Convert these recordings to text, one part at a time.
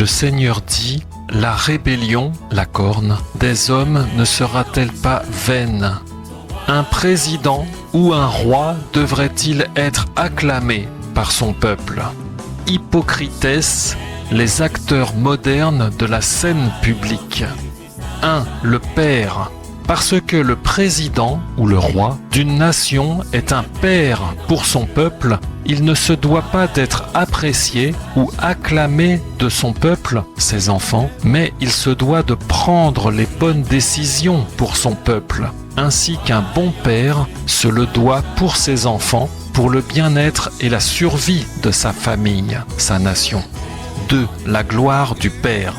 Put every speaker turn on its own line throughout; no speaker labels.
Le Seigneur dit, la rébellion, la corne, des hommes ne sera-t-elle pas vaine? Un président ou un roi devrait-il être acclamé par son peuple? Hypocrites, les acteurs modernes de la scène publique. 1. Le père. Parce que le président ou le roi d'une nation est un père pour son peuple, il ne se doit pas d'être apprécié ou acclamé de son peuple, ses enfants, mais il se doit de prendre les bonnes décisions pour son peuple, ainsi qu'un bon père se le doit pour ses enfants, pour le bien-être et la survie de sa famille, sa nation. 2. La gloire du père.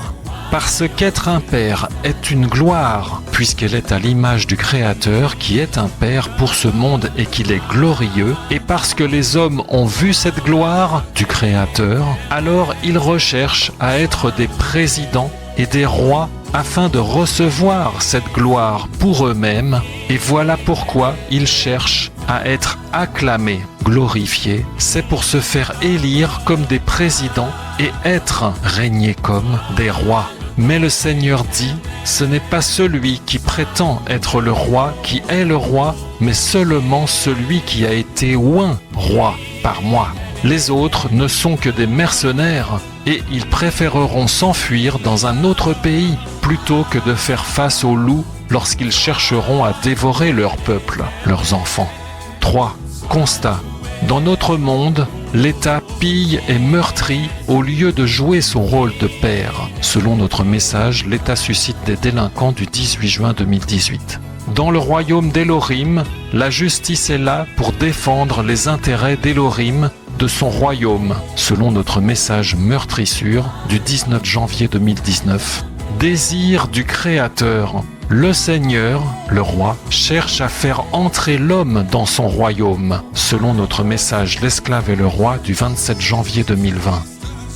Parce qu'être un père est une gloire, puisqu'elle est à l'image du Créateur qui est un père pour ce monde et qu'il est glorieux, et parce que les hommes ont vu cette gloire du Créateur, alors ils recherchent à être des présidents et des rois afin de recevoir cette gloire pour eux-mêmes, et voilà pourquoi ils cherchent à être acclamés, glorifiés, c'est pour se faire élire comme des présidents et être régnés comme des rois. Mais le Seigneur dit, ce n'est pas celui qui prétend être le roi qui est le roi, mais seulement celui qui a été oint roi par moi. Les autres ne sont que des mercenaires et ils préféreront s'enfuir dans un autre pays plutôt que de faire face aux loups lorsqu'ils chercheront à dévorer leur peuple, leurs enfants. 3. Constat. Dans notre monde, l'État pille et meurtrit au lieu de jouer son rôle de père. Selon notre message, l'État suscite des délinquants du 18 juin 2018. Dans le royaume d'Élohim, la justice est là pour défendre les intérêts d'Élohim, de son royaume, selon notre message meurtrissure du 19 janvier 2019. Désir du Créateur. Le Seigneur, le roi, cherche à faire entrer l'homme dans son royaume, selon notre message L'esclave et le roi du 27 janvier 2020.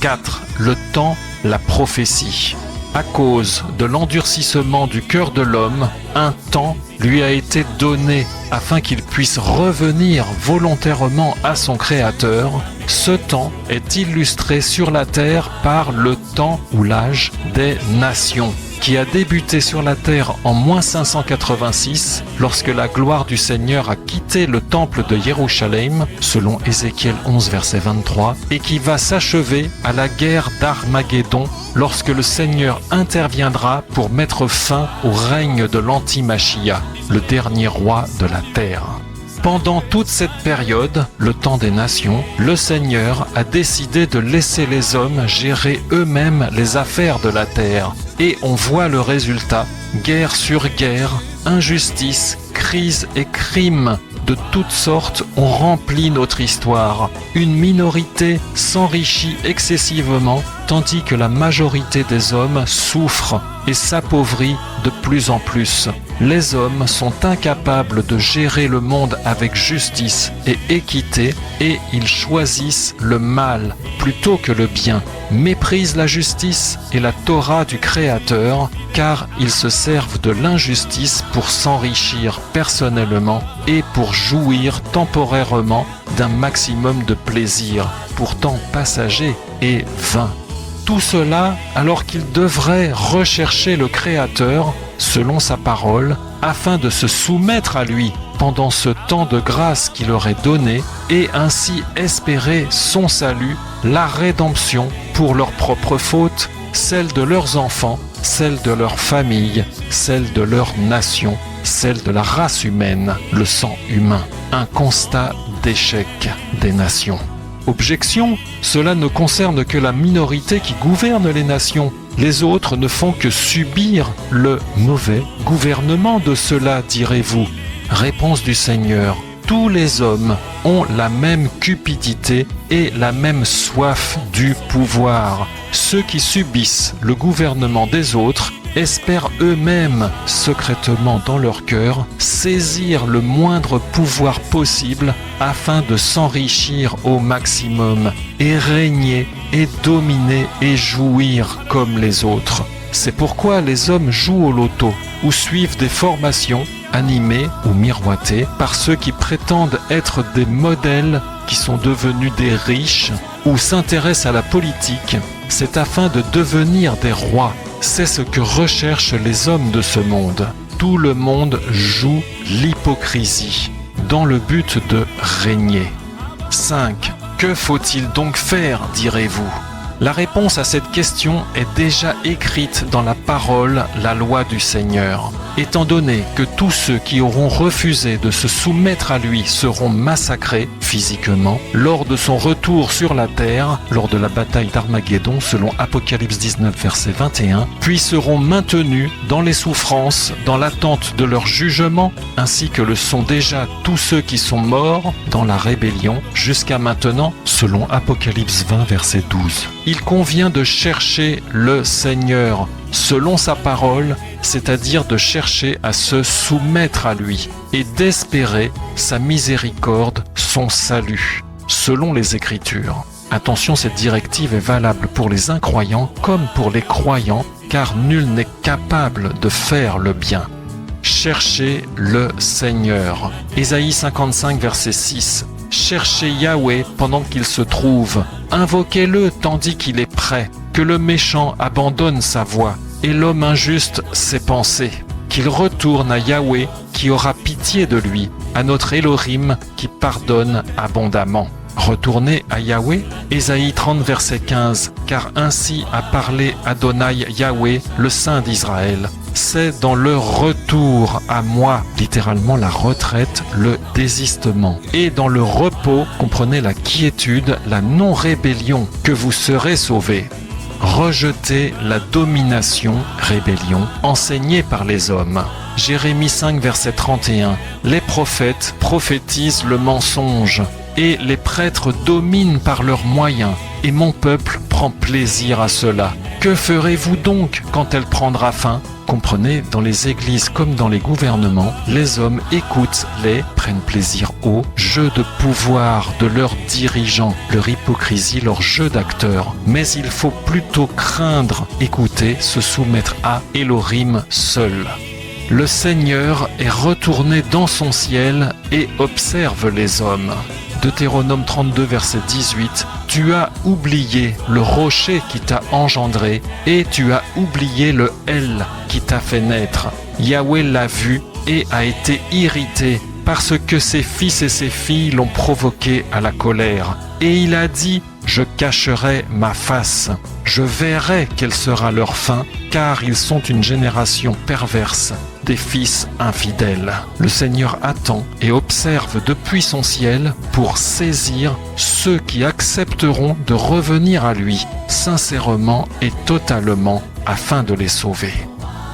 4. Le temps, la prophétie. À cause de l'endurcissement du cœur de l'homme, un temps lui a été donné afin qu'il puisse revenir volontairement à son Créateur. Ce temps est illustré sur la terre par le temps ou l'âge des nations, qui a débuté sur la terre en -586, lorsque la gloire du Seigneur a quitté le temple de Jérusalem, selon Ézéchiel 11, verset 23, et qui va s'achever à la guerre d'Armageddon, lorsque le Seigneur interviendra pour mettre fin au règne de l'Anti-Machia, le dernier roi de la terre. Pendant toute cette période, le temps des nations, le Seigneur a décidé de laisser les hommes gérer eux-mêmes les affaires de la terre. Et on voit le résultat, guerre sur guerre, injustice, crise et crimes de toutes sortes ont rempli notre histoire. Une minorité s'enrichit excessivement, tandis que la majorité des hommes souffre et s'appauvrit de plus en plus. Les hommes sont incapables de gérer le monde avec justice et équité et ils choisissent le mal plutôt que le bien, méprisent la justice et la Torah du Créateur car ils se servent de l'injustice pour s'enrichir personnellement et pour jouir temporairement d'un maximum de plaisir, pourtant passager et vain. Tout cela alors qu'ils devraient rechercher le Créateur selon sa parole afin de se soumettre à lui pendant ce temps de grâce qu'il leur est donné et ainsi espérer son salut, la rédemption pour leurs propres fautes, celle de leurs enfants, celle de leur famille, celle de leur nation, celle de la race humaine, le sang humain. Un constat d'échec des nations. Objection, cela ne concerne que la minorité qui gouverne les nations. Les autres ne font que subir le mauvais gouvernement de cela, direz-vous. Réponse du Seigneur. Tous les hommes ont la même cupidité et la même soif du pouvoir. Ceux qui subissent le gouvernement des autres espèrent eux-mêmes, secrètement dans leur cœur, saisir le moindre pouvoir possible afin de s'enrichir au maximum et régner et dominer et jouir comme les autres. C'est pourquoi les hommes jouent au loto ou suivent des formations animées ou miroitées par ceux qui prétendent être des modèles qui sont devenus des riches ou s'intéressent à la politique, c'est afin de devenir des rois. C'est ce que recherchent les hommes de ce monde. Tout le monde joue l'hypocrisie dans le but de régner. 5. Que faut-il donc faire, direz-vous ? La réponse à cette question est déjà écrite dans la parole, la loi du Seigneur. Étant donné que tous ceux qui auront refusé de se soumettre à lui seront massacrés physiquement lors de son retour sur la terre, lors de la bataille d'Armageddon selon Apocalypse 19 verset 21, puis seront maintenus dans les souffrances, dans l'attente de leur jugement, ainsi que le sont déjà tous ceux qui sont morts dans la rébellion jusqu'à maintenant, selon Apocalypse 20 verset 12. Il convient de chercher le Seigneur selon sa parole, c'est-à-dire de chercher à se soumettre à lui et d'espérer sa miséricorde, son salut, selon les Écritures. Attention, cette directive est valable pour les incroyants comme pour les croyants, car nul n'est capable de faire le bien. Cherchez le Seigneur. Ésaïe 55 verset 6. Cherchez Yahweh pendant qu'il se trouve. Invoquez-le tandis qu'il est prêt. Que le méchant abandonne sa voie et l'homme injuste ses pensées. Qu'il retourne à Yahweh qui aura pitié de lui, à notre Elohim qui pardonne abondamment. Retournez à Yahweh, Ésaïe 30 verset 15, car ainsi a parlé Adonai Yahweh, le Saint d'Israël. C'est dans le retour à moi, littéralement la retraite, le désistement. Et dans le repos, comprenez la quiétude, la non-rébellion, que vous serez sauvés. Rejetez la domination, rébellion, enseignée par les hommes. Jérémie 5 verset 31. Les prophètes prophétisent le mensonge et les prêtres dominent par leurs moyens et mon peuple prend plaisir à cela. Que ferez-vous donc quand elle prendra fin ? Comprenez, dans les églises comme dans les gouvernements, les hommes écoutent prennent plaisir au jeu de pouvoir de leurs dirigeants, leur hypocrisie, leur jeu d'acteurs. Mais il faut plutôt craindre, écouter, se soumettre à Elohim seul. Le Seigneur est retourné dans son ciel et observe les hommes. Deutéronome 32 verset 18. Tu as oublié le rocher qui t'a engendré et tu as oublié le El qui t'a fait naître. Yahweh l'a vu et a été irrité parce que ses fils et ses filles l'ont provoqué à la colère. Et il a dit, je cacherai ma face. Je verrai quelle sera leur fin, car ils sont une génération perverse, des fils infidèles. Le Seigneur attend et observe depuis son ciel pour saisir ceux qui accepteront de revenir à lui, sincèrement et totalement, afin de les sauver.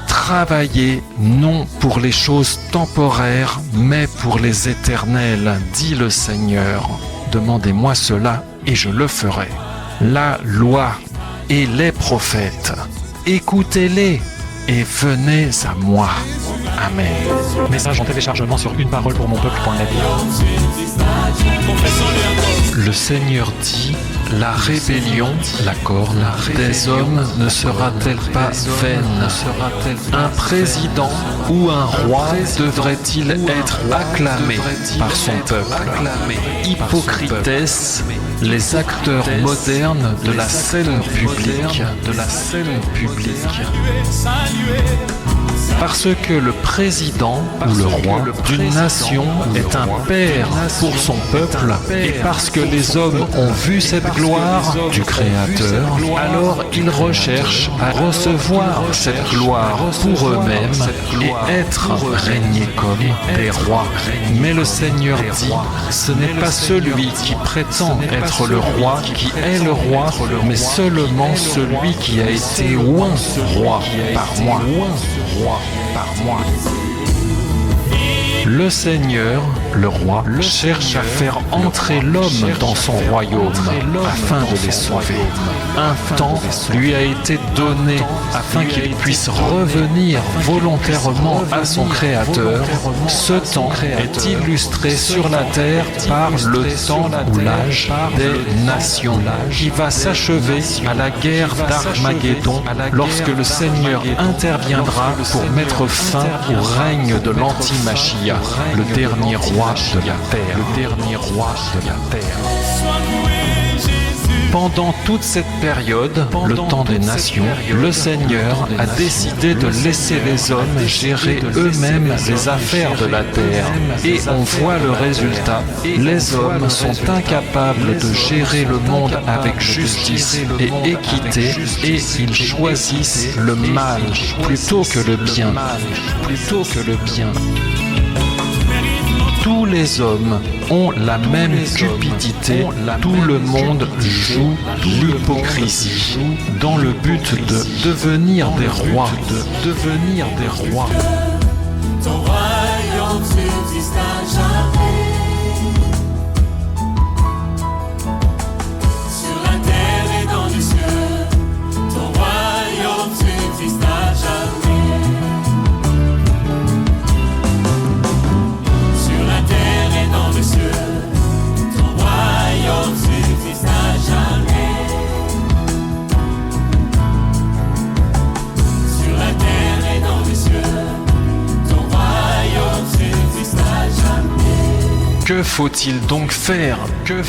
Travaillez non pour les choses temporaires, mais pour les éternelles, dit le Seigneur. Demandez-moi cela et je le ferai. La loi et les prophètes, écoutez-les et venez à moi. Amen. Message en téléchargement sur uneparolepourmonpeuple.net. Le Seigneur dit, la rébellion, la corne, des hommes ne sera-t-elle pas vaine ? Un président ou un roi devrait-il être acclamé par son peuple ? Hypocrites, les acteurs modernes de la scène publique, Parce que le président ou le roi d'une nation est un père pour son peuple et parce que les hommes ont vu cette gloire du Créateur, alors ils recherchent à recevoir cette gloire pour eux-mêmes et être régnés comme des rois. Mais le Seigneur dit, ce n'est pas celui qui prétend être le roi qui est le roi, mais seulement celui qui a été oint roi par moi. Le Seigneur, le roi, cherche à faire entrer l'homme dans son royaume afin de les sauver. Un temps lui a été donné afin qu'il puisse revenir volontairement à son Créateur, ce temps est illustré sur la terre par le temps ou l'âge des nations qui va s'achever à la guerre d'Armageddon lorsque le Seigneur interviendra pour mettre fin au règne de l'anti-Machia, le dernier roi de la terre. Le dernier roi de la terre. Pendant toute cette période, le temps des nations, le Seigneur a décidé de laisser les hommes gérer eux-mêmes les affaires de la terre. Et on voit le résultat. Les hommes sont incapables de gérer le monde avec justice et équité et ils choisissent le mal plutôt que le bien. Plutôt que le bien. Tous les hommes ont la même cupidité, tout le monde joue l'hypocrisie dans le but de devenir des rois,
Ton royaume subsiste à jamais. Sur la terre et dans les cieux, ton royaume subsiste à jamais. Sur la terre et dans les cieux, ton royaume subsiste à jamais. Sur la terre et dans les cieux, ton royaume subsiste à jamais.
Que faut-il donc faire?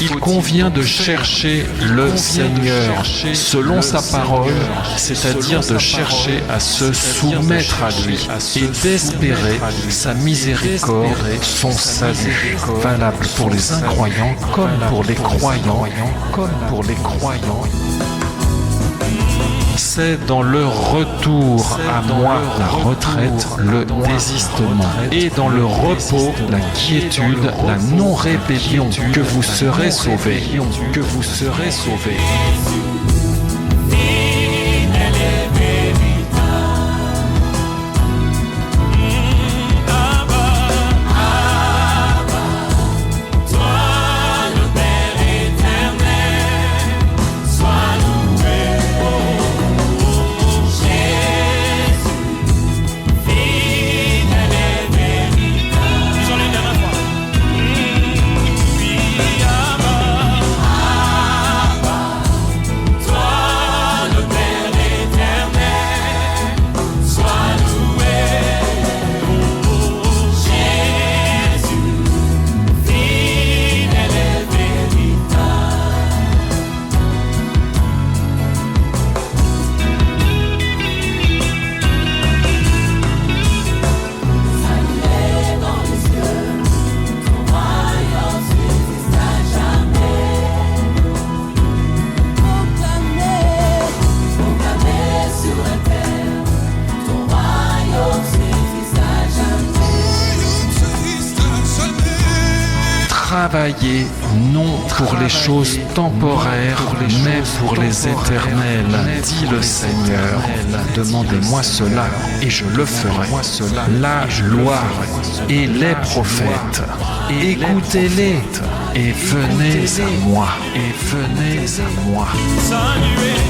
Il convient de chercher le Seigneur selon sa parole, c'est-à-dire de chercher à se soumettre à lui et d'espérer sa miséricorde, son salut, valable pour les incroyants comme pour les croyants, C'est dans le retour à moi, la retraite, le désistement, et dans le repos, la quiétude, la non-rébellion, que vous serez sauvés. Travaillez non pour les choses temporaires, mais pour les éternelles, dit le Seigneur. Demandez-moi cela, et je le ferai. La gloire et les prophètes, écoutez-les, et venez à moi.
Saluez